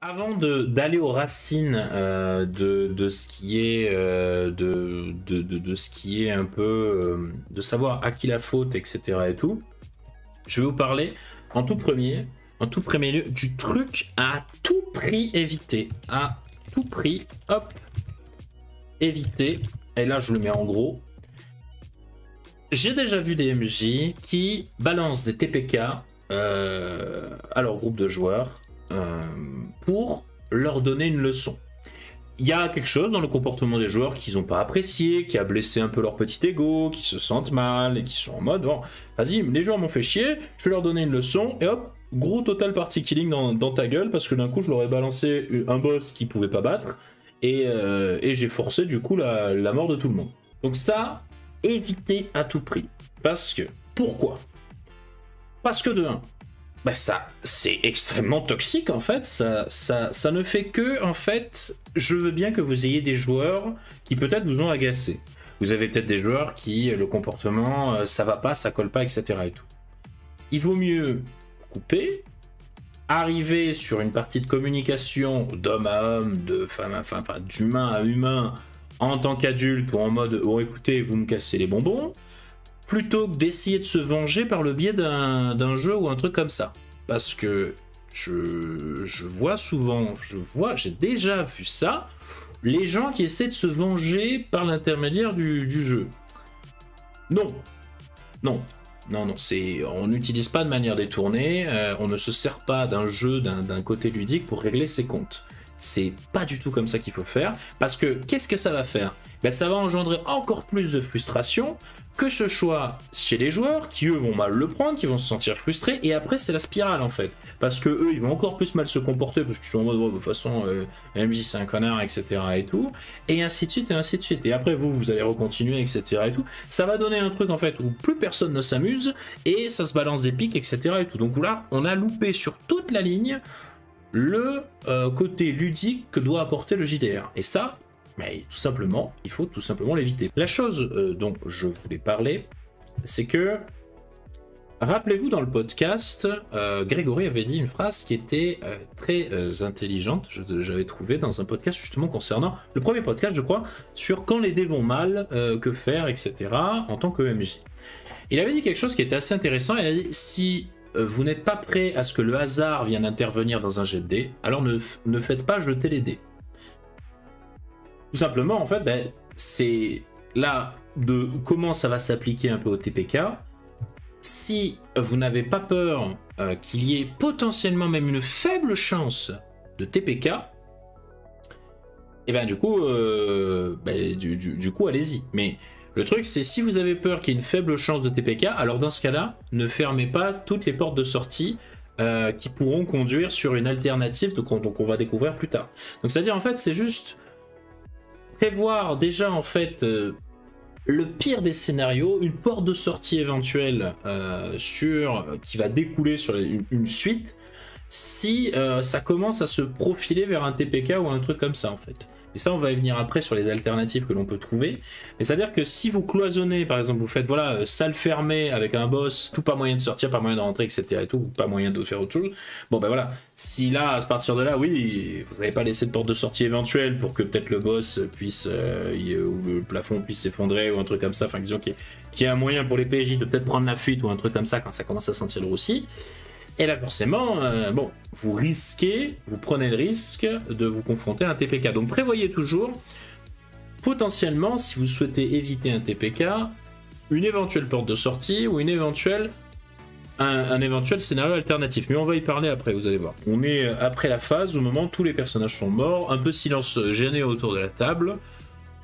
Avant d'aller aux racines de ce qui est de ce qui est un peu de savoir à qui la faute, etc. et tout, je vais vous parler en tout premier lieu du truc à tout prix éviter, à tout prix, hop, éviter. Et là je le mets en gros. J'ai déjà vu des MJ qui balancent des TPK à leur groupe de joueurs pour leur donner une leçon. Il y a quelque chose dans le comportement des joueurs qu'ils n'ont pas apprécié, qui a blessé un peu leur petit ego, qui se sentent mal et qui sont en mode bon, vas-y, les joueurs m'ont fait chier, je vais leur donner une leçon et hop, gros total party killing dans ta gueule parce que d'un coup je leur ai balancé un boss qu'ils pouvaient pas battre et j'ai forcé du coup la mort de tout le monde. Donc ça, évitez à tout prix. Parce que, pourquoi? Parce que de 1, bah ça, c'est extrêmement toxique en fait, ça ne fait que, en fait, je veux bien que vous ayez des joueurs qui peut-être vous ont agacé. Vous avez peut-être des joueurs qui, le comportement, ça va pas, ça colle pas, etc. et tout. Il vaut mieux couper, arriver sur une partie de communication d'homme à homme, de femme à femme, enfin d'humain à humain, en tant qu'adulte ou en mode, oh écoutez, vous me cassez les bonbons, plutôt que d'essayer de se venger par le biais d'un jeu ou un truc comme ça. Parce que je vois souvent, j'ai déjà vu ça, les gens qui essaient de se venger par l'intermédiaire du jeu. Non, non, non, on n'utilise pas de manière détournée, on ne se sert pas d'un jeu, d'un côté ludique pour régler ses comptes. C'est pas du tout comme ça qu'il faut faire, parce que qu'est-ce que ça va faire? Ben, ça va engendrer encore plus de frustration, que ce soit chez les joueurs, qui eux vont mal le prendre, qui vont se sentir frustrés, et après c'est la spirale en fait, parce que eux ils vont encore plus mal se comporter, parce qu'ils sont en mode de toute façon MJ c'est un connard, etc. et tout, et ainsi de suite, et ainsi de suite, et après vous allez recontinuer, etc. et tout, ça va donner un truc en fait où plus personne ne s'amuse, et ça se balance des pics, etc. et tout, donc là on a loupé sur toute la ligne le côté ludique que doit apporter le JDR. Et ça, mais tout simplement, il faut tout simplement l'éviter. La chose dont je voulais parler, c'est que, rappelez-vous dans le podcast, Grégory avait dit une phrase qui était très intelligente, j'avais trouvé dans un podcast justement concernant, le premier podcast je crois, sur quand les dés vont mal, que faire, etc. en tant que MJ. Il avait dit quelque chose qui était assez intéressant, il a dit si vous n'êtes pas prêt à ce que le hasard vienne intervenir dans un jet de dés, alors ne faites pas jeter les dés. Tout simplement, en fait, ben, c'est là de comment ça va s'appliquer un peu au TPK. Si vous n'avez pas peur qu'il y ait potentiellement même une faible chance de TPK, et ben du coup, du coup allez-y. Mais le truc, c'est si vous avez peur qu'il y ait une faible chance de TPK, alors dans ce cas-là, ne fermez pas toutes les portes de sortie qui pourront conduire sur une alternative donc on va découvrir plus tard. Donc c'est-à-dire en fait, c'est juste prévoir déjà en fait le pire des scénarios, une porte de sortie éventuelle qui va découler sur une suite si ça commence à se profiler vers un TPK ou un truc comme ça en fait. Et ça, on va y venir après sur les alternatives que l'on peut trouver. Mais c'est-à-dire que si vous cloisonnez, par exemple, vous faites voilà salle fermée avec un boss, tout pas moyen de sortir, pas moyen de rentrer, etc. et tout, pas moyen de faire autre chose. Bon ben voilà, si là, à partir de là, oui, vous n'avez pas laissé de porte de sortie éventuelle pour que peut-être le boss puisse, ou le plafond puisse s'effondrer ou un truc comme ça, enfin disons qu'il y ait un moyen pour les PJ de peut-être prendre la fuite ou un truc comme ça quand ça commence à sentir le roussi. Et là, forcément, bon, vous prenez le risque de vous confronter à un TPK. Donc prévoyez toujours, potentiellement, si vous souhaitez éviter un TPK, une éventuelle porte de sortie ou un éventuel scénario alternatif. Mais on va y parler après, vous allez voir. On est après la phase au moment où tous les personnages sont morts, un peu silence gêné autour de la table.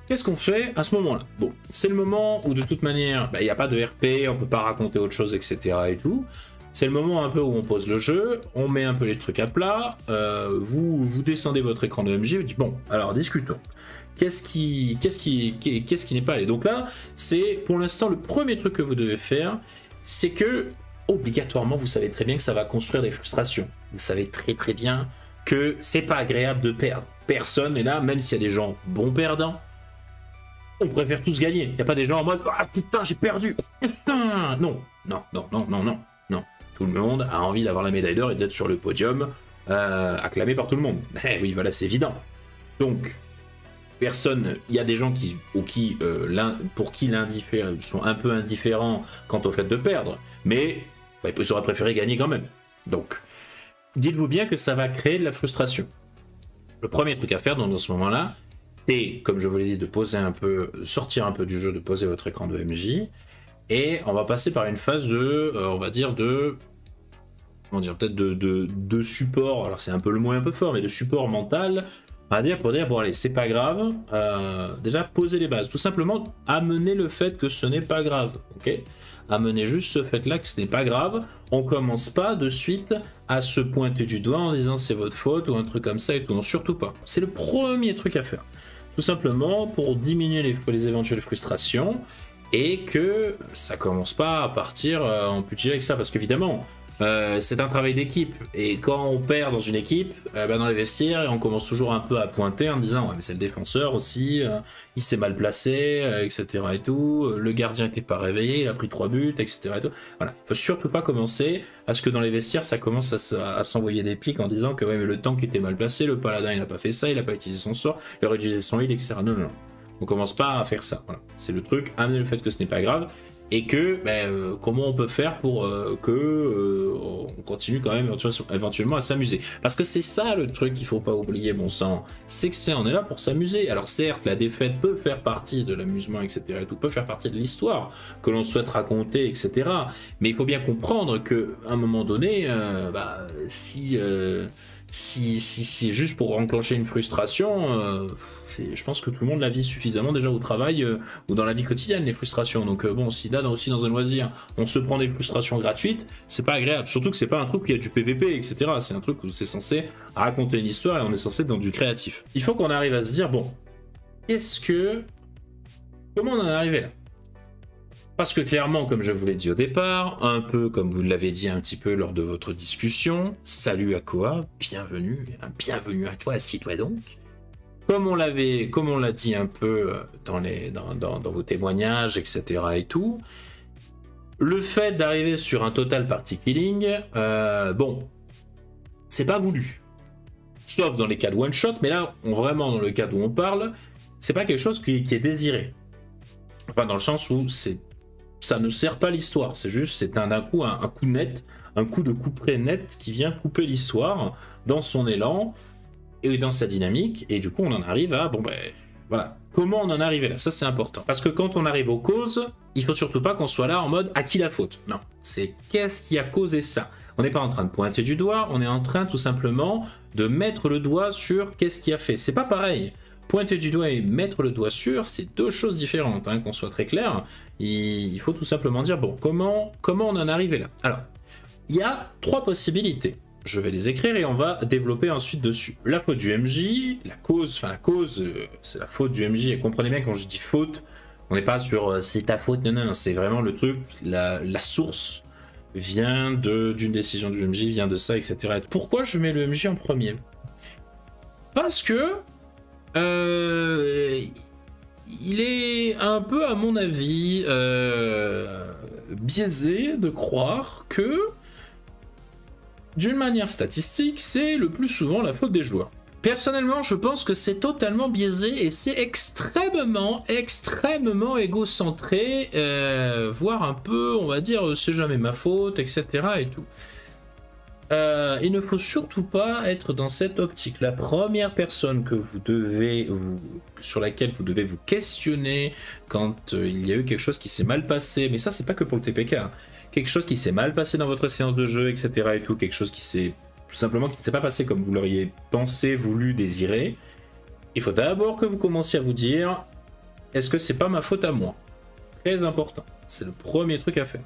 Qu'est-ce qu'on fait à ce moment-là? Bon, c'est le moment où de toute manière, il n'y a pas de RP, on peut pas raconter autre chose, etc. et tout. C'est le moment un peu où on pose le jeu, on met un peu les trucs à plat, vous descendez votre écran de MJ, vous dites bon, alors discutons. Qu'est-ce qui n'est pas allé? Donc là, c'est pour l'instant le premier truc que vous devez faire, c'est que obligatoirement, vous savez très bien que ça va construire des frustrations. Vous savez très très bien que c'est pas agréable de perdre. Personne n'est là, même s'il y a des gens bons perdants, on préfère tous gagner. Il n'y a pas des gens en mode ah putain j'ai perdu. Non. Tout le monde a envie d'avoir la médaille d'or et d'être sur le podium acclamé par tout le monde. Eh oui, voilà, c'est évident. Donc, personne, il y a des gens pour qui sont un peu indifférents quant au fait de perdre, mais bah, ils auraient préféré gagner quand même. Donc, dites-vous bien que ça va créer de la frustration. Le premier truc à faire dans ce moment-là, c'est, comme je vous l'ai dit, de poser un peu, sortir un peu du jeu, de poser votre écran de MJ, et on va passer par une phase de, on va dire, de... Comment dire, peut-être de support, alors c'est un peu le mot un peu fort, mais de support mental, on va dire, pour dire, bon allez, c'est pas grave, déjà poser les bases, tout simplement amener le fait que ce n'est pas grave, ok? Amener juste ce fait-là que ce n'est pas grave, on commence pas de suite à se pointer du doigt en disant c'est votre faute ou un truc comme ça et tout, non, surtout pas. C'est le premier truc à faire, tout simplement pour diminuer les éventuelles frustrations et que ça commence pas à partir en pugilat avec ça, parce qu'évidemment, c'est un travail d'équipe, et quand on perd dans une équipe, dans les vestiaires, on commence toujours un peu à pointer en disant ouais mais c'est le défenseur aussi, il s'est mal placé, etc. et tout, le gardien n'était pas réveillé, il a pris 3 buts, etc. et tout. Voilà, il faut surtout pas commencer à ce que dans les vestiaires ça commence à s'envoyer des pics en disant que ouais mais le tank était mal placé, le paladin il a pas fait ça, il a pas utilisé son sort, il aurait utilisé son heal, etc. Non, non, non. On commence pas à faire ça, voilà. C'est le truc, amener le fait que ce n'est pas grave, et que comment on peut faire pour on continue quand même éventuellement à s'amuser. Parce que c'est ça le truc qu'il faut pas oublier, bon sang, c'est que on est là pour s'amuser. Alors certes, la défaite peut faire partie de l'amusement, etc. et tout, peut faire partie de l'histoire que l'on souhaite raconter, etc. Mais il faut bien comprendre qu'à un moment donné, si c'est juste pour enclencher une frustration, je pense que tout le monde la vit suffisamment déjà au travail ou dans la vie quotidienne, les frustrations. Donc bon, si là aussi dans un loisir, on se prend des frustrations gratuites, c'est pas agréable. Surtout que c'est pas un truc où il y a du PVP, etc. C'est un truc où c'est censé raconter une histoire et on est censé être dans du créatif. Il faut qu'on arrive à se dire, bon, comment on en est arrivé là? Parce que clairement, comme je vous l'ai dit au départ, un peu comme vous l'avez dit un petit peu lors de votre discussion, salut à Koa, bienvenue à toi, assis-toi donc. Comme on l'a dit un peu dans vos témoignages, etc. et tout, le fait d'arriver sur un total party killing, bon, c'est pas voulu. Sauf dans les cas de one shot, mais là, vraiment dans le cas où on parle, c'est pas quelque chose qui est désiré. Enfin, dans le sens où ça ne sert pas l'histoire, c'est d'un coup un coup net, un coup de couperet net qui vient couper l'histoire dans son élan et dans sa dynamique, et du coup on en arrive à, voilà, comment on en est arrivé là, ça c'est important. Parce que quand on arrive aux causes, il faut surtout pas qu'on soit là en mode à qui la faute, non, c'est qu'est-ce qui a causé ça. On n'est pas en train de pointer du doigt, on est en train tout simplement de mettre le doigt sur qu'est-ce qui a fait, c'est pas pareil. Pointer du doigt et mettre le doigt sur, c'est deux choses différentes, hein, qu'on soit très clair. Il faut tout simplement dire, bon, comment on en est arrivé là? Alors, il y a 3 possibilités. Je vais les écrire et on va développer ensuite dessus. La faute du MJ, la cause, c'est la faute du MJ, et comprenez bien quand je dis faute, on n'est pas sur c'est ta faute, non, c'est vraiment le truc, la source vient d'une décision du MJ, vient de ça, etc. Pourquoi je mets le MJ en premier? Parce que il est un peu, à mon avis, biaisé de croire que, d'une manière statistique, c'est le plus souvent la faute des joueurs. Personnellement, je pense que c'est totalement biaisé et c'est extrêmement égocentré, voire un peu, on va dire, c'est jamais ma faute, etc. et tout. Il ne faut surtout pas être dans cette optique. La première personne que sur laquelle vous devez vous questionner quand il y a eu quelque chose qui s'est mal passé, mais ça c'est pas que pour le TPK, hein, quelque chose qui s'est mal passé dans votre séance de jeu, etc. et tout, quelque chose qui s'est tout simplement qui ne s'est pas passé comme vous l'auriez pensé, voulu, désiré, il faut d'abord que vous commenciez à vous dire, est-ce que c'est pas ma faute à moi? Très important, c'est le premier truc à faire.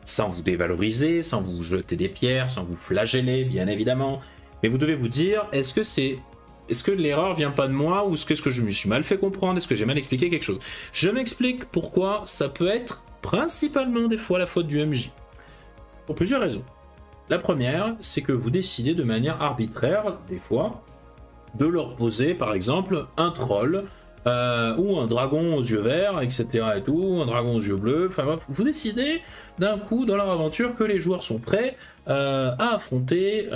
Sans vous dévaloriser, sans vous jeter des pierres, sans vous flageller, bien évidemment. Mais vous devez vous dire, est-ce que l'erreur vient pas de moi, ou est-ce que je me suis mal fait comprendre, est-ce que j'ai mal expliqué quelque chose? Je m'explique pourquoi ça peut être principalement des fois la faute du MJ. Pour plusieurs raisons. La première, c'est que vous décidez de manière arbitraire, des fois, de leur poser par exemple un troll ou un dragon aux yeux verts, etc. et tout, un dragon aux yeux bleus. Enfin bref, vous décidez d'un coup dans leur aventure que les joueurs sont prêts à affronter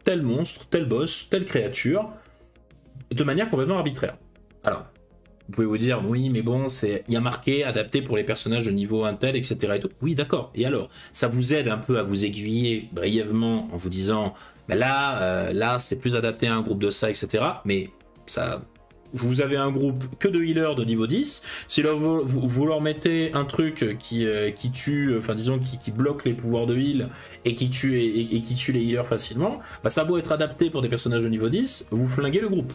tel monstre, tel boss, telle créature, de manière complètement arbitraire. Alors, vous pouvez vous dire, oui, mais bon, il y a marqué, adapté pour les personnages de niveau Intel, etc. et tout. Oui, d'accord. Et alors, ça vous aide un peu à vous aiguiller brièvement en vous disant, ben là, c'est plus adapté à un groupe de ça, etc. Mais ça, vous avez un groupe que de healers de niveau 10. Si vous leur mettez un truc qui tue, enfin disons qui bloque les pouvoirs de heal et qui tue les healers facilement, bah, ça a beau être adapté pour des personnages de niveau 10, vous flinguez le groupe.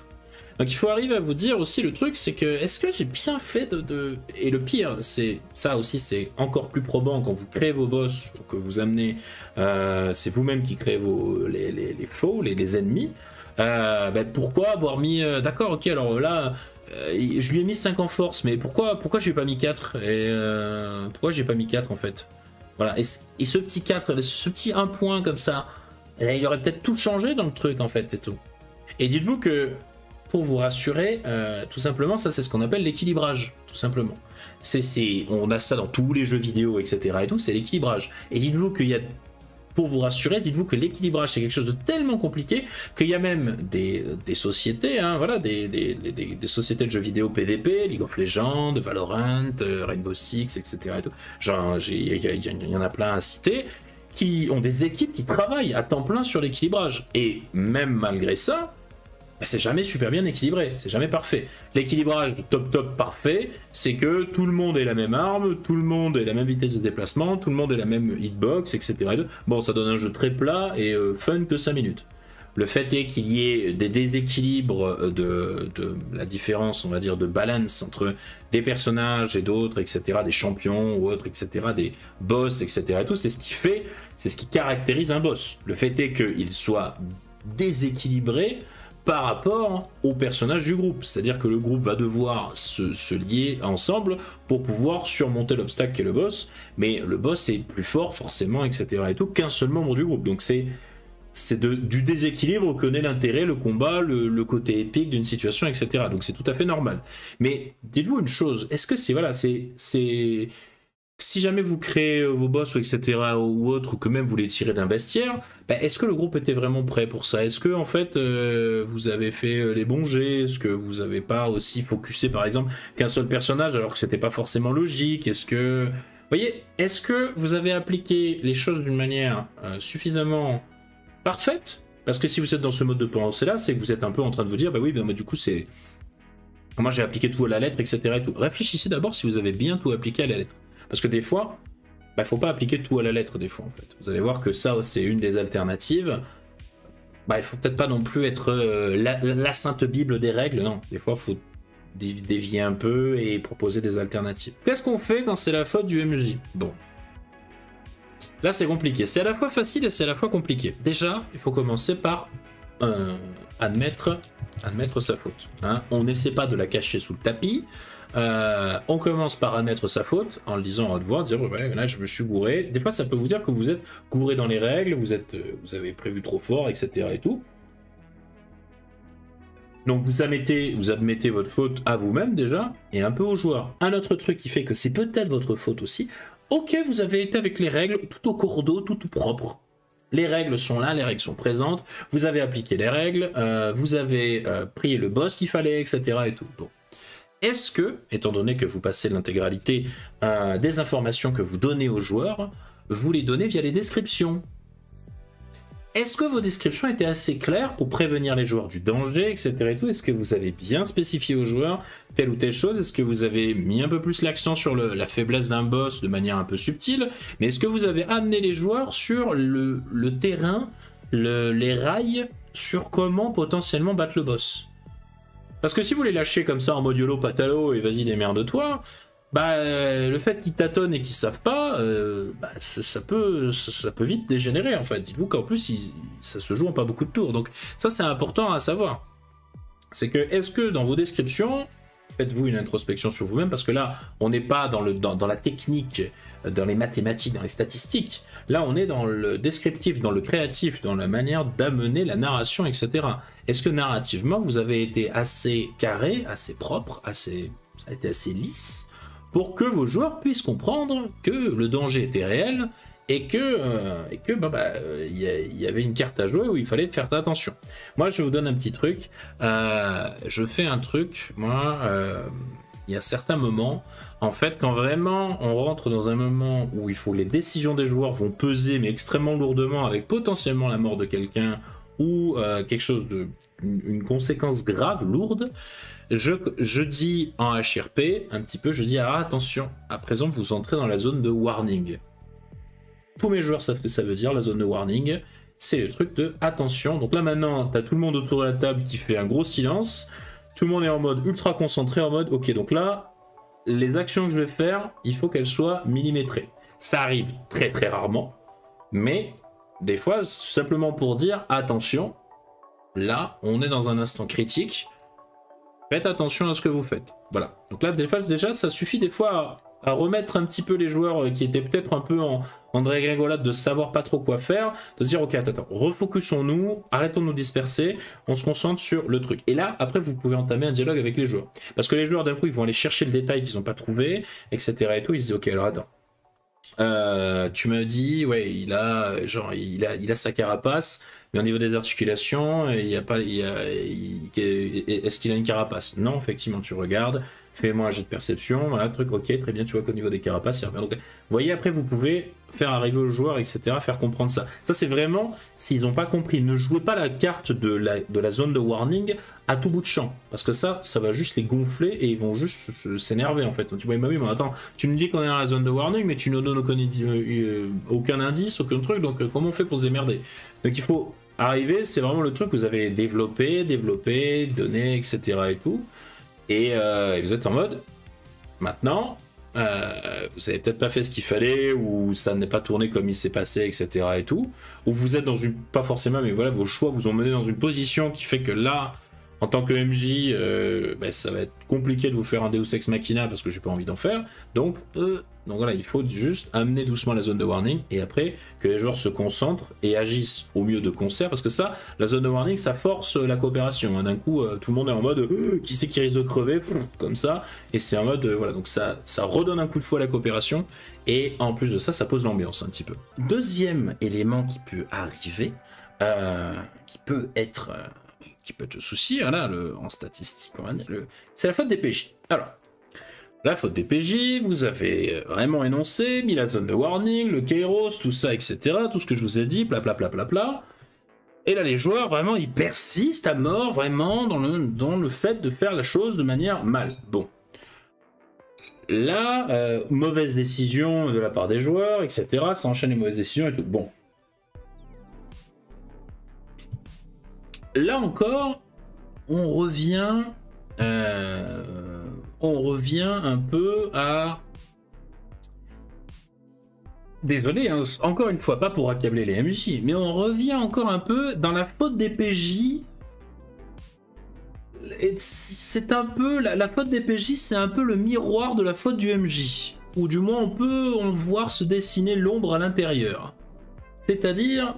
Donc il faut arriver à vous dire aussi, le truc c'est que est-ce que j'ai bien fait Et le pire, c'est ça aussi, c'est encore plus probant quand vous créez vos boss, que vous amenez, c'est vous-même qui créez les faux, les ennemis. Pourquoi avoir mis... D'accord, ok, alors là, je lui ai mis 5 en force, mais pourquoi je lui ai pas mis 4 pourquoi j'ai pas mis 4 en fait? Voilà, et ce petit 4, ce petit 1 point comme ça, il aurait peut-être tout changé dans le truc en fait et tout. Et dites-vous que, pour vous rassurer, tout simplement, ça c'est ce qu'on appelle l'équilibrage, tout simplement. On a ça dans tous les jeux vidéo, etc. et tout, c'est l'équilibrage. Et dites-vous qu'il y a... Pour vous rassurer, dites-vous que l'équilibrage c'est quelque chose de tellement compliqué qu'il y a même des sociétés, hein, voilà, des sociétés de jeux vidéo PvP, League of Legends, Valorant, Rainbow Six, etc. et tout. Genre, il y en a plein à citer, qui ont des équipes qui travaillent à temps plein sur l'équilibrage. Et même malgré ça, c'est jamais super bien équilibré, c'est jamais parfait. L'équilibrage top parfait, c'est que tout le monde ait la même arme, tout le monde ait la même vitesse de déplacement, tout le monde ait la même hitbox, etc. Bon, ça donne un jeu très plat et fun que 5 minutes. Le fait est qu'il y ait des déséquilibres de la différence, on va dire, de balance entre des personnages et d'autres, etc., des champions ou autres, etc., des boss, etc. et tout, c'est ce qui caractérise un boss. Le fait est qu'il soit déséquilibré par rapport aux personnages du groupe. C'est-à-dire que le groupe va devoir se lier ensemble pour pouvoir surmonter l'obstacle qu'est le boss, mais le boss est plus fort forcément, etc. et tout, qu'un seul membre du groupe. Donc c'est du déséquilibre que naît l'intérêt, le combat, le côté épique d'une situation, etc. Donc c'est tout à fait normal. Mais dites-vous une chose, est-ce que si jamais vous créez vos boss, ou etc., ou autre, ou que même vous les tirez d'un bestiaire, est-ce que le groupe était vraiment prêt pour ça? Est-ce que, en fait, vous avez fait les bons jets? Est-ce que vous n'avez pas aussi focusé, par exemple, qu'un seul personnage, alors que c'était pas forcément logique? Est-ce que... Vous voyez, est-ce que vous avez appliqué les choses d'une manière suffisamment parfaite? Parce que si vous êtes dans ce mode de pensée-là, c'est que vous êtes un peu en train de vous dire, bah oui, du coup, c'est... Moi, j'ai appliqué tout à la lettre, etc. et tout. Réfléchissez d'abord si vous avez bien tout appliqué à la lettre. Parce que des fois, il ne faut pas appliquer tout à la lettre des fois en fait. Vous allez voir que ça, c'est une des alternatives. Il faut peut-être pas non plus être la sainte Bible des règles, non. Des fois, il faut dévier un peu et proposer des alternatives. Qu'est-ce qu'on fait quand c'est la faute du MJ? Bon. Là, c'est compliqué. C'est à la fois facile et c'est à la fois compliqué. Déjà, il faut commencer par admettre sa faute. Hein. On n'essaie pas de la cacher sous le tapis. On commence par admettre sa faute en le disant à haute voix, dire ouais, là je me suis gouré. Des fois ça peut vous dire que vous êtes gouré dans les règles, vous avez prévu trop fort, etc. et tout. Donc vous admettez votre faute à vous-même déjà et un peu aux joueurs. Un autre truc qui fait que c'est peut-être votre faute aussi. Ok, vous avez été avec les règles tout au cordeau, tout propre. Les règles sont là, les règles sont présentes. Vous avez appliqué les règles, vous avez pris le boss qu'il fallait, etc. et tout. Bon. Est-ce que, étant donné que vous passez l'intégralité des informations que vous donnez aux joueurs, vous les donnez via les descriptions? Est-ce que vos descriptions étaient assez claires pour prévenir les joueurs du danger, etc. et tout? Est-ce que vous avez bien spécifié aux joueurs telle ou telle chose? Est-ce que vous avez mis un peu plus l'accent sur la faiblesse d'un boss de manière un peu subtile? Mais est-ce que vous avez amené les joueurs sur le terrain, les rails, sur comment potentiellement battre le boss? Parce que si vous les lâchez comme ça en mode YOLO patalo et vas-y démerde-toi, le fait qu'ils tâtonnent et qu'ils savent pas, ça peut vite dégénérer en fait. Dites-vous qu'en plus ça se joue en pas beaucoup de tours. Donc ça c'est important à savoir. C'est que est-ce que dans vos descriptions, faites-vous une introspection sur vous-même, parce que là, on n'est pas dans la technique, dans les mathématiques, dans les statistiques. Là, on est dans le descriptif, dans le créatif, dans la manière d'amener la narration, etc. Est-ce que narrativement, vous avez été assez carré, assez propre, ça a été assez lisse, pour que vos joueurs puissent comprendre que le danger était réel, et que y avait une carte à jouer où il fallait faire attention. Moi, je vous donne un petit truc. Je fais un truc, moi, il y a certains moments, en fait, quand vraiment on rentre dans un moment où il faut les décisions des joueurs vont peser, mais extrêmement lourdement, avec potentiellement la mort de quelqu'un ou quelque chose une conséquence grave, lourde, je dis en HRP, un petit peu, je dis attention, à présent vous entrez dans la zone de warning. Tous mes joueurs savent ce que ça veut dire, la zone de warning, c'est le truc de attention. Donc là maintenant, t'as tout le monde autour de la table qui fait un gros silence, tout le monde est en mode ultra concentré, en mode ok, donc là, les actions que je vais faire, il faut qu'elles soient millimétrées. Ça arrive très très rarement, mais des fois, simplement pour dire attention, là, on est dans un instant critique, faites attention à ce que vous faites. Voilà. Donc là, déjà, ça suffit des fois à remettre un petit peu les joueurs qui étaient peut-être un peu en dégringolade de savoir pas trop quoi faire, de se dire ok, attends, refocusons-nous, arrêtons de nous disperser, on se concentre sur le truc. Et là, après, vous pouvez entamer un dialogue avec les joueurs. Parce que les joueurs, d'un coup, ils vont aller chercher le détail qu'ils n'ont pas trouvé, etc. et tout, ils se disent ok, alors attends. Tu me dis, ouais, il a sa carapace, mais au niveau des articulations, il y a pas, est-ce qu'il a une carapace? Non, effectivement, tu regardes, fais-moi un jet de perception, voilà, truc, ok, très bien, tu vois qu'au niveau des carapaces, il y a rien. Donc, vous voyez, après, vous pouvez faire arriver aux joueurs, etc., faire comprendre ça. Ça, c'est vraiment, s'ils n'ont pas compris, ne jouez pas la carte de la zone de warning à tout bout de champ, parce que ça va juste les gonfler et ils vont juste s'énerver, en fait. Tu vois, bah oui, mais attends, tu nous dis qu'on est dans la zone de warning, mais tu nous donnes aucun indice, aucun truc, donc comment on fait pour se démerder? Donc, il faut arriver, c'est vraiment le truc que vous avez développé, donné, etc., et tout, et vous êtes en mode, maintenant, vous avez peut-être pas fait ce qu'il fallait, ou ça n'est pas tourné comme il s'est passé, etc. et tout, ou vous êtes dans une, pas forcément, mais voilà, vos choix vous ont mené dans une position qui fait que là, en tant que MJ, ça va être compliqué de vous faire un Deus Ex Machina parce que j'ai pas envie d'en faire, donc voilà, il faut juste amener doucement la zone de warning, et après, que les joueurs se concentrent et agissent au mieux de concert, parce que ça, la zone de warning, ça force la coopération, hein. D'un coup, tout le monde est en mode qui c'est qui risque de crever, comme ça, et c'est en mode, voilà, donc ça redonne un coup de fouet à la coopération, et en plus de ça, ça pose l'ambiance un petit peu. Deuxième élément qui peut arriver, qui peut être souci, voilà, en statistique, on va dire, c'est la faute des PJ. Alors, la faute des PJ, vous avez vraiment énoncé, mis la zone de warning, le Kairos, tout ça, etc., tout ce que je vous ai dit, blablabla. Et là, les joueurs, vraiment, ils persistent à mort, vraiment, dans le fait de faire la chose de manière mal. Bon. Là, mauvaise décision de la part des joueurs, etc., ça enchaîne les mauvaises décisions et tout. Bon. Là encore, on revient un peu à... Désolé, hein, encore une fois, pas pour accabler les MJ, mais on revient encore un peu dans la faute des PJ. C'est un peu... La faute des PJ, c'est un peu le miroir de la faute du MJ. Ou du moins, on peut en voir se dessiner l'ombre à l'intérieur. C'est-à-dire...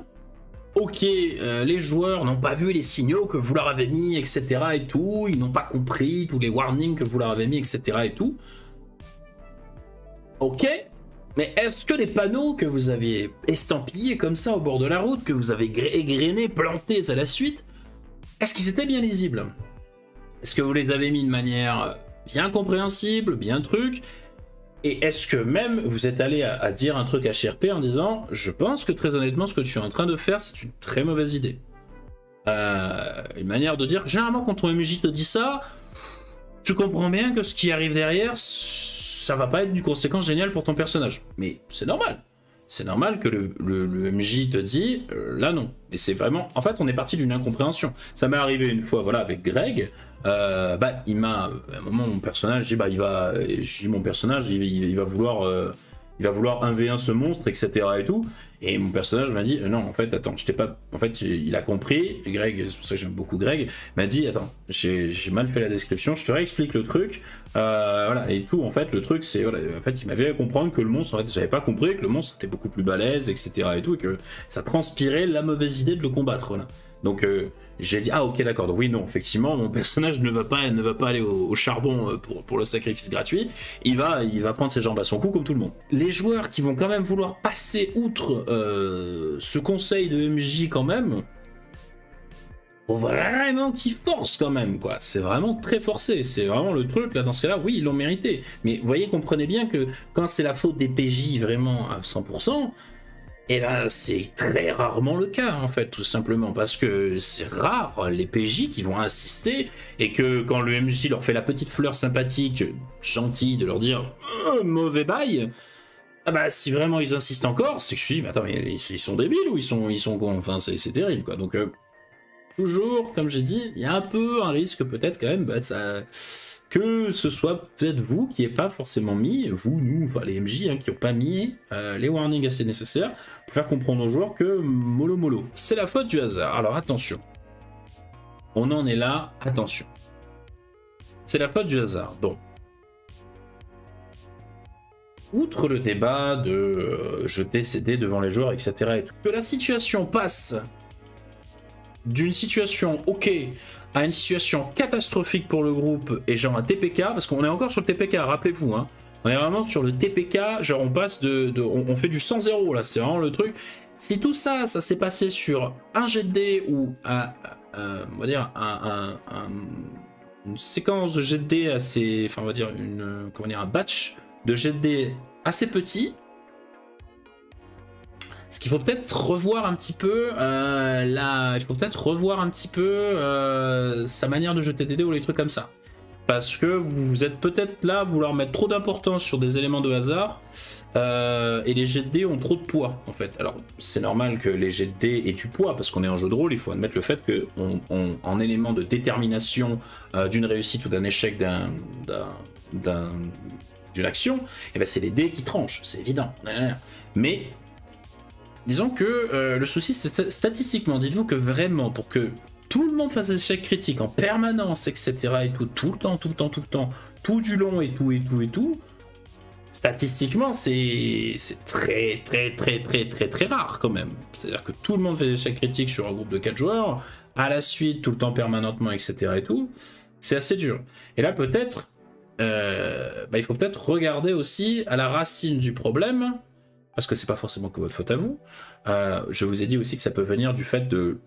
Ok, les joueurs n'ont pas vu les signaux que vous leur avez mis, etc. et tout, ils n'ont pas compris tous les warnings que vous leur avez mis, etc. et tout. Ok, mais est-ce que les panneaux que vous aviez estampillés comme ça au bord de la route, que vous avez égrenés, plantés à la suite, est-ce qu'ils étaient bien lisibles? Est-ce que vous les avez mis de manière bien compréhensible, bien truc? Et est-ce que même vous êtes allé à dire un truc à HRP en disant « Je pense que très honnêtement, ce que tu es en train de faire, c'est une très mauvaise idée. » Une manière de dire, généralement quand ton MJ te dit ça, tu comprends bien que ce qui arrive derrière, ça va pas être d'une conséquence géniale pour ton personnage. Mais c'est normal. C'est normal que le MJ te dit là non. Et c'est vraiment... En fait, on est parti d'une incompréhension. Ça m'est arrivé une fois, voilà, avec Greg. Il m'a... À un moment, mon personnage, je dis, mon personnage, il va vouloir... il va vouloir 1v1 ce monstre, etc. et tout. Et mon personnage m'a dit non, en fait, attends, je t'ai pas. En fait, il a compris. Greg, c'est pour ça que j'aime beaucoup Greg, m'a dit attends, j'ai mal fait la description, je te réexplique le truc. Voilà, et tout. En fait, le truc, c'est voilà, en fait, il m'avait fait comprendre que le monstre, en fait, j'avais pas compris que le monstre était beaucoup plus balèze, etc. et tout, et que ça transpirait la mauvaise idée de le combattre. Voilà. Donc, j'ai dit ah ok d'accord, donc oui non effectivement mon personnage ne va pas aller au charbon pour le sacrifice gratuit, il va prendre ses jambes à son cou comme tout le monde. Les joueurs qui vont quand même vouloir passer outre ce conseil de MJ quand même, faut vraiment qu'ils forcent quand même quoi, c'est vraiment très forcé, c'est vraiment le truc là dans ce cas là, oui ils l'ont mérité, mais vous voyez, comprenez bien que quand c'est la faute des PJ vraiment à 100%, et ben c'est très rarement le cas en fait, tout simplement parce que c'est rare les PJ qui vont insister, et que quand le MJ leur fait la petite fleur sympathique, gentille, de leur dire mauvais bail, ah bah si vraiment ils insistent encore, c'est que je me dis mais attends, mais ils sont débiles ou ils sont cons, enfin c'est terrible quoi. Donc toujours, comme j'ai dit, il y a un peu un risque peut-être quand même, bah, que ce soit peut-être vous qui n'avez pas forcément mis, vous, nous, enfin les MJ, hein, qui n'ont pas mis les warnings assez nécessaires pour faire comprendre aux joueurs que mollo. C'est la faute du hasard. Alors attention. On en est là, attention. C'est la faute du hasard. Bon. Outre le débat de jeter ses dés devant les joueurs, etc. et tout, que la situation passe d'une situation ok à une situation catastrophique pour le groupe et genre un TPK, parce qu'on est encore sur le TPK, rappelez-vous, hein, on est vraiment sur le TPK, genre on passe on fait du 100-0 là, c'est vraiment le truc. Si tout ça, ça s'est passé sur un jet de dés ou on va dire une séquence de jet de dés assez, enfin on va dire un batch de jet de dés assez petit, ce qu'il faut peut-être revoir un petit peu, sa manière de jeter des dés ou les trucs comme ça. Parce que vous êtes peut-être là à vouloir mettre trop d'importance sur des éléments de hasard, et les jets de dés ont trop de poids en fait. Alors c'est normal que les jets de dés aient du poids parce qu'on est en jeu de rôle, il faut admettre le fait que en élément de détermination d'une réussite ou d'un échec d'une action, et ben c'est les dés qui tranchent, c'est évident. Mais disons que le souci, c'est statistiquement, dites-vous que vraiment, pour que tout le monde fasse des échecs critiques en permanence, etc. et tout le temps, tout du long et tout, statistiquement, c'est très rare quand même. C'est-à-dire que tout le monde fait des échecs critiques sur un groupe de 4 joueurs, à la suite, tout le temps, permanentement, etc. et tout, c'est assez dur. Et là, peut-être, il faut peut-être regarder aussi à la racine du problème, parce que c'est pas forcément que votre faute à vous. Je vous ai dit aussi que ça peut venir du fait de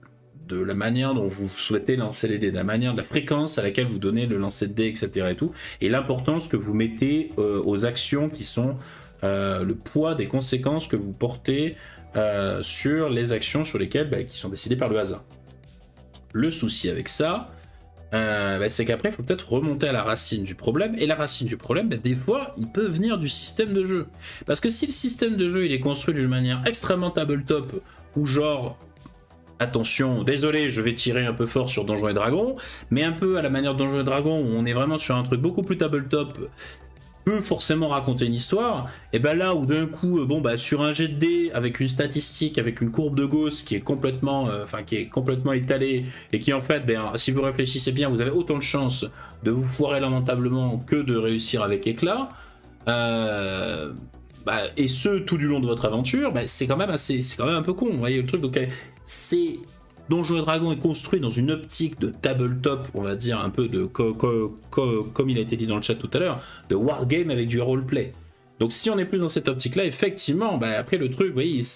la manière dont vous souhaitez lancer les dés, de la fréquence à laquelle vous donnez le lancer de dés, etc. et tout, et l'importance que vous mettez aux actions qui sont le poids des conséquences que vous portez sur les actions sur lesquelles qui sont décidées par le hasard. Le souci avec ça, c'est qu'après il faut peut-être remonter à la racine du problème, et la racine du problème, des fois il peut venir du système de jeu, parce que si le système de jeu il est construit d'une manière extrêmement tabletop, ou genre attention, désolé, je vais tirer un peu fort sur Donjons et Dragons, mais un peu à la manière de Donjons et Dragons, où on est vraiment sur un truc beaucoup plus tabletop, peut forcément raconter une histoire, et là où d'un coup, sur un jet de dés, avec une statistique, avec une courbe de Gauss qui est complètement, étalée, et qui en fait, si vous réfléchissez bien, vous avez autant de chances de vous foirer lamentablement que de réussir avec éclat, et ce tout du long de votre aventure, c'est quand même un peu con, vous voyez le truc. Donc c'est Donjons et Dragons est construit dans une optique de tabletop, on va dire un peu de comme il a été dit dans le chat tout à l'heure, de wargame avec du roleplay. Donc si on est plus dans cette optique-là, effectivement, après le truc, oui,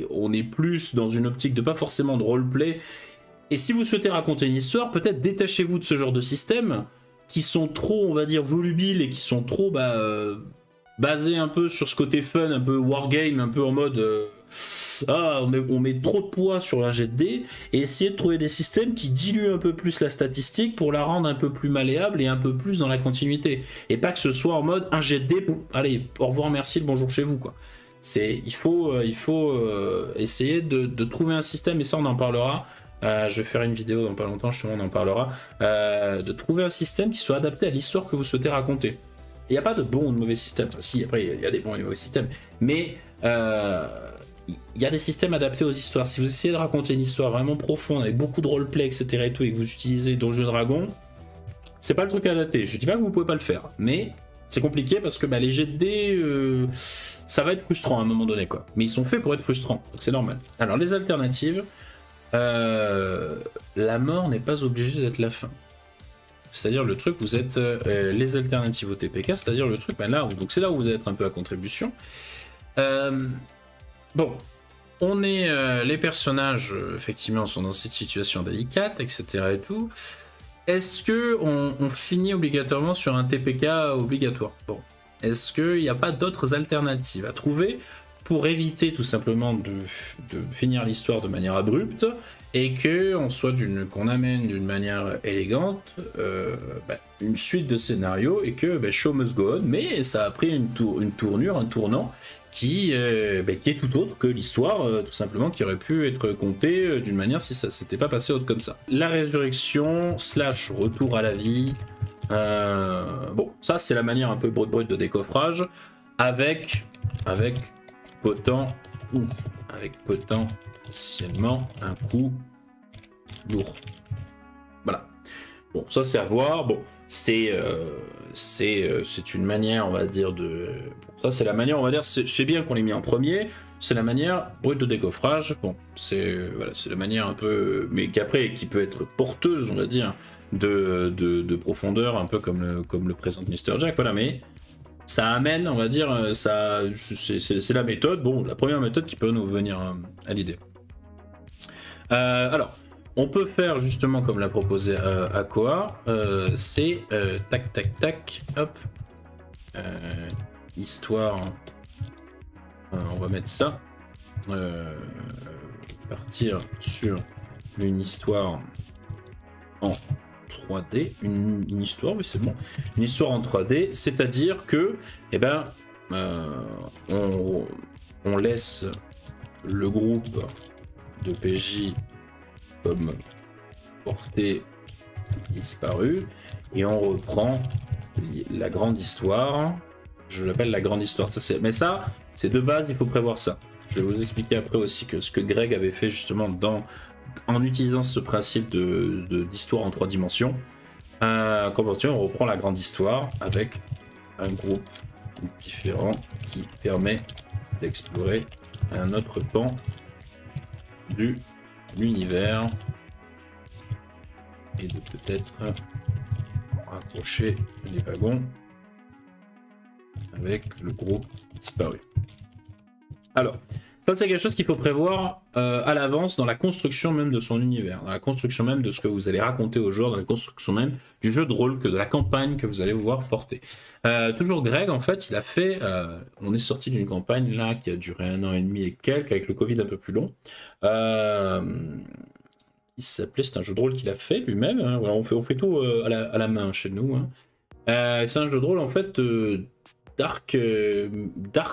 on est plus dans une optique de pas forcément de roleplay. Et si vous souhaitez raconter une histoire, peut-être détachez-vous de ce genre de système qui sont trop, on va dire, volubiles et qui sont trop basés un peu sur ce côté fun, un peu wargame, un peu en mode on met trop de poids sur un jet de dés, et essayer de trouver des systèmes qui diluent un peu plus la statistique pour la rendre un peu plus malléable et un peu plus dans la continuité, et pas que ce soit en mode un jet de dés, allez, au revoir, merci, le bonjour chez vous, quoi. Il faut essayer de trouver un système, et ça on en parlera. Je vais faire une vidéo dans pas longtemps, justement on en parlera, de trouver un système qui soit adapté à l'histoire que vous souhaitez raconter. il n'y a pas de bon ou de mauvais système. Enfin, si, après, il y a des bons et des mauvais systèmes. Mais il y a des systèmes adaptés aux histoires. Si vous essayez de raconter une histoire vraiment profonde, avec beaucoup de roleplay, etc. et tout, et que vous utilisez Donjons et Dragons, c'est pas le truc à adapter. Je dis pas que vous pouvez pas le faire, mais c'est compliqué parce que les jets de dés, ça va être frustrant à un moment donné, quoi. Mais ils sont faits pour être frustrants, donc c'est normal. Alors, les alternatives, la mort n'est pas obligée d'être la fin. C'est-à-dire le truc, vous êtes les alternatives au TPK, c'est-à-dire le truc, là, donc c'est là où vous êtes un peu à contribution. Bon, on est les personnages, effectivement, sont dans cette situation délicate, etc. et tout. Est-ce que on finit obligatoirement sur un TPK obligatoire? Bon, est-ce qu'il n'y a pas d'autres alternatives à trouver pour éviter tout simplement de finir l'histoire de manière abrupte et qu'on amène d'une manière élégante une suite de scénarios et que show must go on, mais ça a pris une tournure, un tournant qui est tout autre que l'histoire, tout simplement, qui aurait pu être contée d'une manière si ça s'était pas passé autre comme ça. La résurrection / retour à la vie, bon, ça c'est la manière un peu brute de décoffrage, avec potentiellement un coup lourd. Voilà. Bon, ça c'est à voir. Bon, c'est une manière, on va dire, de... Ça c'est la manière, on va dire, c'est bien qu'on l'ait mis en premier, c'est la manière brute de décoffrage. Bon, c'est la manière un peu... Mais qui peut être porteuse, on va dire, de profondeur, un peu comme le présente Mr. Jack, voilà, mais... Ça amène, on va dire, c'est la méthode, bon, la première méthode qui peut nous venir à l'idée. Alors, on peut faire justement comme l'a proposé Akoa, c'est tac tac tac, hop, histoire, on va mettre ça, partir sur une histoire en 3D, une histoire, oui c'est bon, une histoire en 3D, c'est-à-dire que, on laisse le groupe de PJ comme portée disparue et on reprend la grande histoire. Je l'appelle la grande histoire. Mais ça, c'est de base, il faut prévoir ça. Je vais vous expliquer après aussi que ce que Greg avait fait justement en utilisant ce principe d'histoire en 3 dimensions. On reprend la grande histoire avec un groupe différent qui permet d'explorer un autre pan de l'univers et de peut-être raccrocher les wagons avec le groupe disparu. Alors, ça c'est quelque chose qu'il faut prévoir à l'avance dans la construction même de son univers, dans la construction même de ce que vous allez raconter aux joueurs, dans la construction même du jeu de rôle, de la campagne que vous allez voir porter. Toujours Greg, en fait, il a fait... on est sorti d'une campagne là qui a duré 1 an et demi et quelques, avec le Covid un peu plus long. Il s'appelait, c'est un jeu de rôle qu'il a fait lui-même, hein. Voilà, on fait tout à la main chez nous, hein. C'est un jeu de rôle en fait dark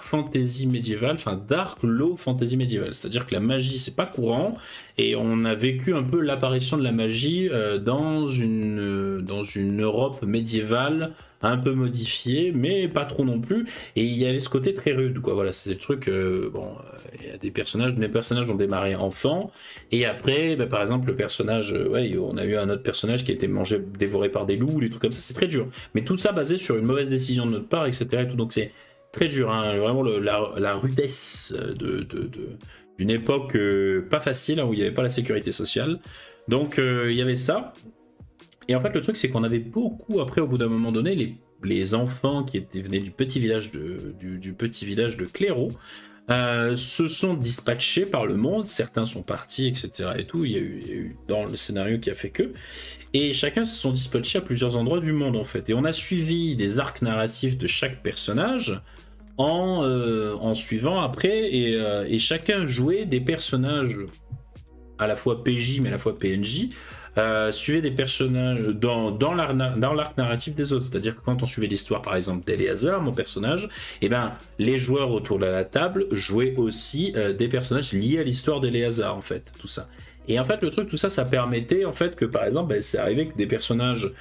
fantasy médiéval, enfin dark low fantasy médiéval, c'est-à-dire que la magie c'est pas courant et on a vécu un peu l'apparition de la magie dans une Europe médiévale un peu modifiée mais pas trop non plus, et il y avait ce côté très rude quoi. Voilà, c'est des trucs il y a des personnages ont démarré enfants et après par exemple le personnage on a eu un autre personnage qui a été dévoré par des loups, des trucs comme ça, c'est très dur, mais tout ça basé sur une mauvaise décision de notre part, etc. et tout, donc c'est très dur, hein, vraiment la rudesse d'une époque pas facile, hein, où il n'y avait pas la sécurité sociale, donc il y avait ça. Et en fait, le truc, c'est qu'on avait beaucoup, après, au bout d'un moment donné, les enfants qui venaient du petit village de Clairaut se sont dispatchés par le monde. Certains sont partis, etc. et tout. Il y a eu dans le scénario qui a fait que. Et chacun se sont dispatchés à plusieurs endroits du monde, en fait. Et on a suivi des arcs narratifs de chaque personnage en suivant après. Et chacun jouait des personnages à la fois PJ, mais à la fois PNJ. Suivait des personnages dans l'arc narratif des autres, c'est-à-dire que quand on suivait l'histoire par exemple d'Eleazar, mon personnage, les joueurs autour de la table jouaient aussi des personnages liés à l'histoire d'Eleazar, en fait, tout ça. Et en fait le truc, tout ça, ça permettait en fait que par exemple c'est arrivé que des personnages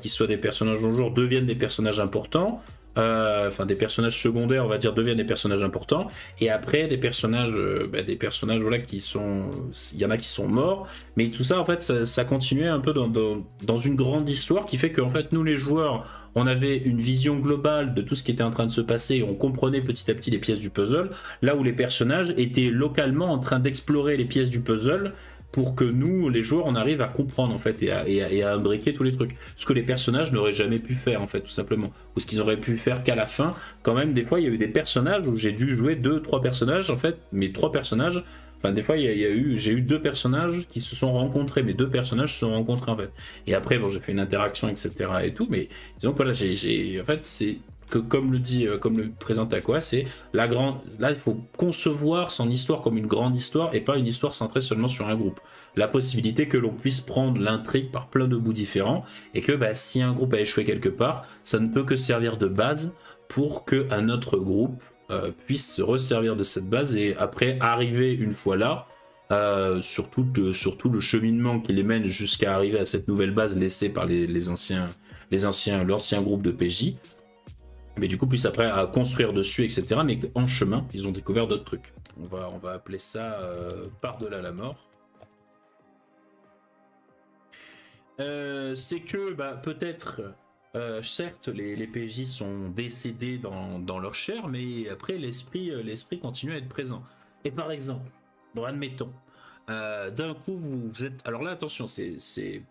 qui soient des personnages du jour deviennent des personnages importants enfin des personnages secondaires, on va dire, deviennent des personnages importants, et après des personnages voilà, qui sont, il y en a qui sont morts, mais tout ça en fait ça continuait un peu dans une grande histoire qui fait qu'en fait nous les joueurs, on avait une vision globale de tout ce qui était en train de se passer, et on comprenait petit à petit les pièces du puzzle, là où les personnages étaient localement en train d'explorer les pièces du puzzle pour que nous, les joueurs, on arrive à comprendre en fait et à imbriquer tous les trucs. Ce que les personnages n'auraient jamais pu faire en fait, tout simplement. Ou ce qu'ils auraient pu faire qu'à la fin. Quand même, des fois, il y a eu des personnages où j'ai dû jouer 2-3 personnages en fait, mais 3 personnages. Enfin, des fois, j'ai eu 2 personnages qui se sont rencontrés, mais 2 personnages se sont rencontrés en fait. Et après, bon, j'ai fait une interaction, etc. et tout, mais disons que voilà, en fait, c'est que comme le présente Aqua, c'est la grande. Là, il faut concevoir son histoire comme une grande histoire et pas une histoire centrée seulement sur un groupe. La possibilité que l'on puisse prendre l'intrigue par plein de bouts différents et que bah, si un groupe a échoué quelque part, ça ne peut que servir de base pour qu'un autre groupe puisse se resservir de cette base et après arriver une fois là. Surtout le cheminement qui les mène jusqu'à arriver à cette nouvelle base laissée par l'ancien groupe de PJ. Mais du coup, puis après à construire dessus, etc. Mais en chemin, ils ont découvert d'autres trucs. On va appeler ça par-delà la mort. C'est que bah, peut-être, certes, les PJ sont décédés dans leur chair, mais après l'esprit continue à être présent. Et par exemple, bon, admettons, d'un coup vous êtes. Alors là, attention, c'est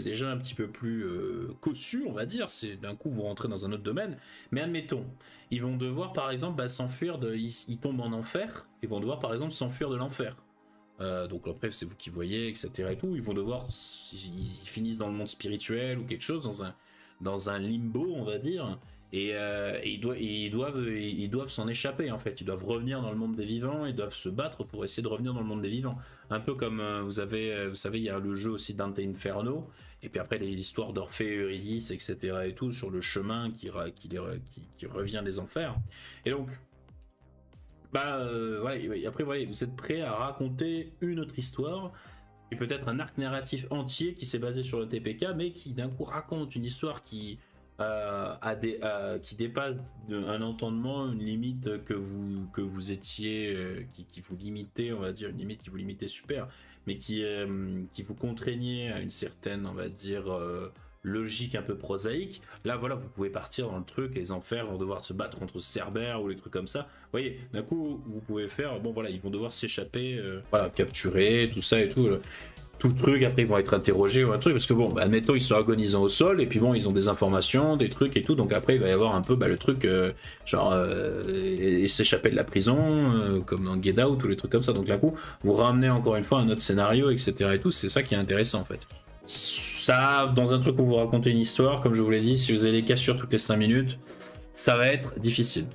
déjà un petit peu plus cossu, on va dire. C'est d'un coup vous rentrez dans un autre domaine. Mais admettons, ils vont devoir par exemple bah, s'enfuir ils tombent en enfer. Ils vont devoir par exemple s'enfuir de l'enfer. Donc après c'est vous qui voyez, etc. et tout. Ils vont devoir, ils finissent dans le monde spirituel ou quelque chose, dans un limbo, on va dire. Et ils doivent s'en échapper en fait. Ils doivent revenir dans le monde des vivants. Ils doivent se battre pour essayer de revenir dans le monde des vivants. Un peu comme vous savez, il y a le jeu aussi Dante Inferno. Et puis après l'histoire d'Orphée, Eurydice, etc. et tout sur le chemin qui revient des enfers. Et donc, bah voilà. Après voilà, vous êtes prêts à raconter une autre histoire. Et peut-être un arc narratif entier qui s'est basé sur le TPK, mais qui d'un coup raconte une histoire qui dépasse un entendement, une limite que vous étiez, qui vous limitait, on va dire, une limite qui vous limitait super, mais qui vous contraignait à une certaine, on va dire, logique un peu prosaïque. Là, voilà, vous pouvez partir dans le truc, les enfers vont devoir se battre contre Cerbère ou les trucs comme ça. Vous voyez, d'un coup, vous pouvez faire, bon voilà, ils vont devoir s'échapper, voilà, capturer, tout ça et tout. Tout le truc, après ils vont être interrogés ou un truc, parce que bon, bah, admettons ils sont agonisants au sol, et puis bon, ils ont des informations, des trucs et tout, donc après il va y avoir un peu bah, le truc, s'échapper de la prison, comme dans Get Out, ou les trucs comme ça, donc là coup, vous ramenez encore une fois un autre scénario, etc. et tout, c'est ça qui est intéressant en fait. Ça, dans un truc où vous racontez une histoire, comme je vous l'ai dit, si vous avez les cassures toutes les 5 minutes, ça va être difficile.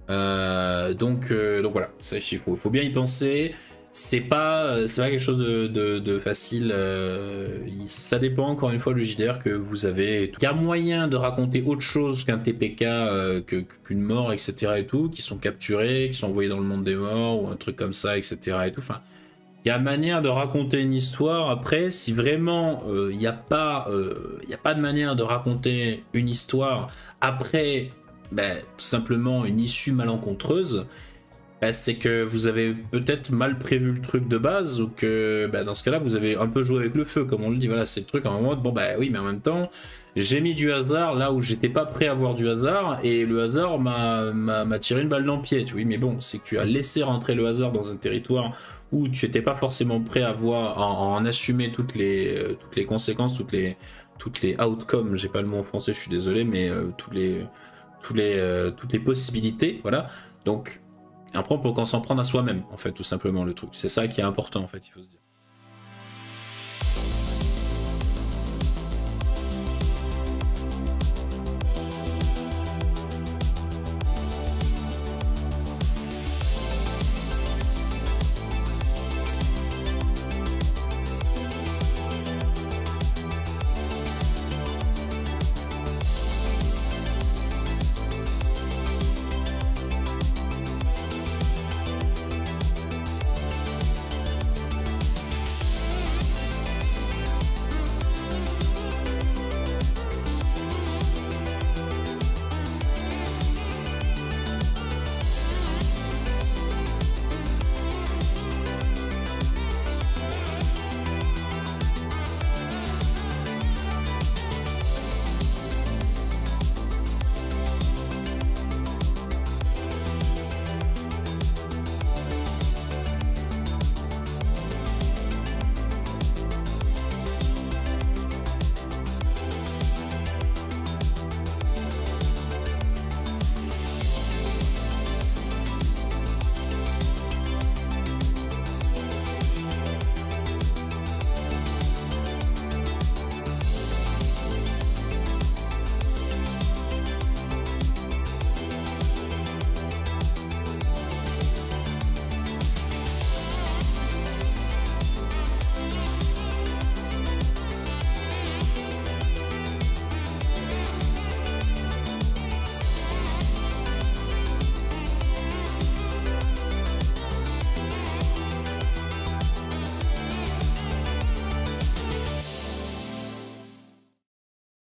Donc voilà, il faut bien y penser. C'est pas quelque chose de facile. Ça dépend encore une fois du JDR que vous avez. Il y a moyen de raconter autre chose qu'un TPK, qu'une mort, etc. et tout, qui sont capturés, qui sont envoyés dans le monde des morts ou un truc comme ça, etc. et tout. Enfin, il y a manière de raconter une histoire. Après, si vraiment il n'y a pas de manière de raconter une histoire après, ben, tout simplement une issue malencontreuse. C'est que vous avez peut-être mal prévu le truc de base ou que dans ce cas-là vous avez un peu joué avec le feu, comme on le dit. Voilà, c'est le truc à un moment, bon bah oui, mais en même temps j'ai mis du hasard là où j'étais pas prêt à avoir du hasard, et le hasard m'a tiré une balle dans le pied. Oui, mais bon, c'est que tu as laissé rentrer le hasard dans un territoire où tu n'étais pas forcément prêt à en assumer toutes les conséquences, toutes les outcomes. J'ai pas le mot en français, je suis désolé, mais toutes les possibilités, voilà. Donc après, on peut s'en prendre à soi-même, en fait, tout simplement, le truc. C'est ça qui est important, en fait, il faut se dire.